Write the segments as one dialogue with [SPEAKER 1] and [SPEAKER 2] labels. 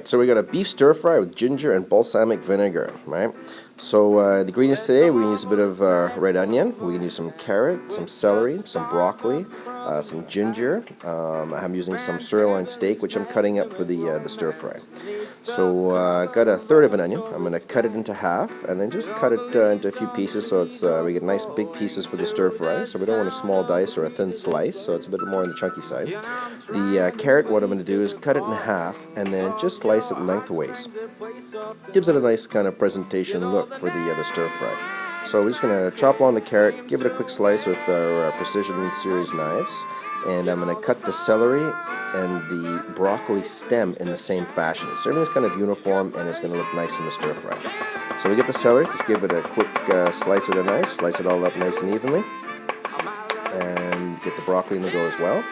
[SPEAKER 1] Alright, so we got a beef stir fry with ginger and balsamic vinegar, right? So the ingredients today, we use a bit of red onion, we can use some carrot, some celery, some broccoli, some ginger. I'm using some sirloin steak, which I'm cutting up for the stir fry. So got a third of an onion. I'm going to cut it into half and then just cut it into a few pieces so it's we get nice big pieces for the stir fry. So we don't want a small dice or a thin slice, so it's a bit more on the chunky side. The carrot, what I'm going to do is cut it in half and then just slice it lengthways. Gives it a nice kind of presentation look for the stir fry. So we're just going to chop along the carrot, give it a quick slice with our precision series knives, and I'm going to cut the celery and the broccoli stem in the same fashion. So everything's kind of uniform and it's going to look nice in the stir fry. So we get the celery, just give it a quick slice with a knife, slice it all up nice and evenly, and get the broccoli in the go as well.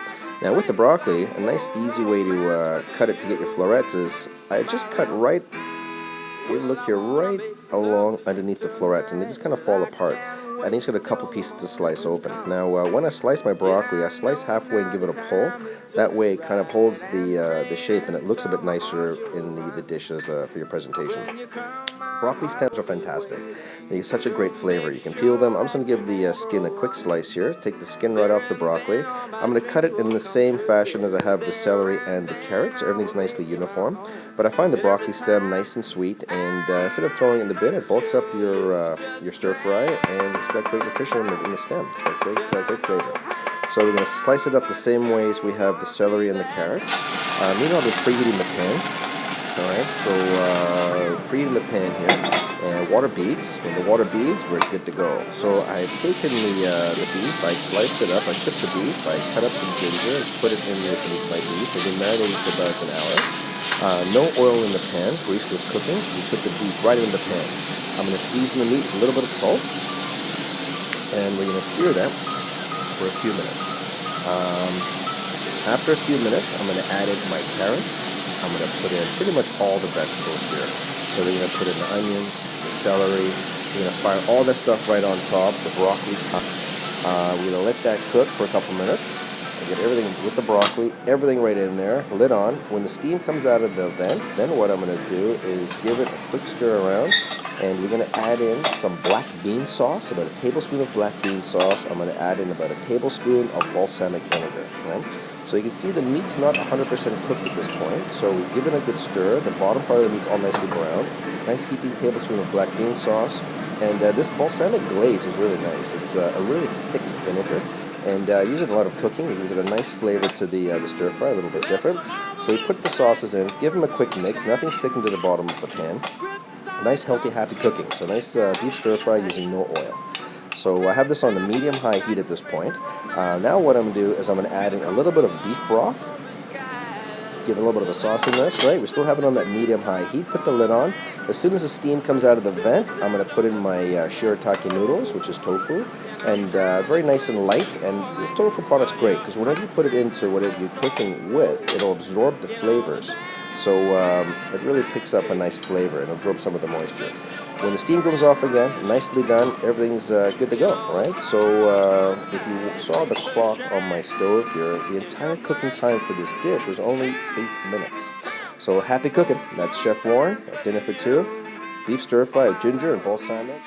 [SPEAKER 1] Now with the broccoli, a nice easy way to cut it to get your florets is I just cut right, look here, right along underneath the florets, and they just kind of fall apart. And he's got a couple pieces to slice open. Now when I slice my broccoli, I slice halfway and give it a pull. That way it kind of holds the shape and it looks a bit nicer in the dishes for your presentation. Broccoli stems are fantastic. They have such a great flavor. You can peel them. I'm just going to give the skin a quick slice here. Take the skin right off the broccoli. I'm going to cut it in the same fashion as I have the celery and the carrots, so everything's nicely uniform. But I find the broccoli stem nice and sweet, and instead of throwing it in the bin, it bulks up your stir fry, and it's got great nutrition in the stem. It's got great flavor. So we're going to slice it up the same way as we have the celery and the carrots. Meanwhile, we're preheating the pan. Alright, so preheating the pan here, and water beads. When the water beads, we're good to go. So I've taken the beef, I sliced it up, I took the beef, I cut up some ginger, and put it in with my beef. I've been marinating for about an hour. No oil in the pan, grease was cooking. We put the beef right in the pan. I'm going to season the meat with a little bit of salt, and we're going to sear that for a few minutes. After a few minutes, I'm going to add in my carrots. I'm going to put in pretty much all the vegetables here. So we're going to put in the onions, the celery, we're going to fire all that stuff right on top, the broccoli. We're going to let that cook for a couple minutes. Get everything with the broccoli, everything right in there, lid on. When the steam comes out of the vent, then what I'm going to do is give it a quick stir around, and we're going to add in some black bean sauce, about a tablespoon of black bean sauce. I'm going to add in about a tablespoon of balsamic vinegar. Right? So you can see the meat's not 100% cooked at this point, so we give it a good stir. The bottom part of the meat's all nicely browned. Nice heaping tablespoon of black bean sauce. And this balsamic glaze is really nice. It's a really thick vinegar. And use it in a lot of cooking. It gives it a nice flavor to the stir fry, a little bit different. So we put the sauces in, give them a quick mix, nothing sticking to the bottom of the pan. Nice, healthy, happy cooking. So nice beef stir fry using no oil. So I have this on the medium-high heat at this point. Now what I'm going to do is I'm going to add in a little bit of beef broth. Give it a little bit of a sauce in this, right? We still have it on that medium-high heat. Put the lid on. As soon as the steam comes out of the vent, I'm going to put in my shirataki noodles, which is tofu, and very nice and light. And this tofu product's great because whenever you put it into whatever you're cooking with, it'll absorb the flavors. So it really picks up a nice flavor and absorbs some of the moisture. When the steam comes off again, nicely done, everything's good to go, right? So if you saw the clock on my stove here, the entire cooking time for this dish was only 8 minutes. So happy cooking. That's Chef Warren, dinner for two, beef stir fry with ginger and balsamic.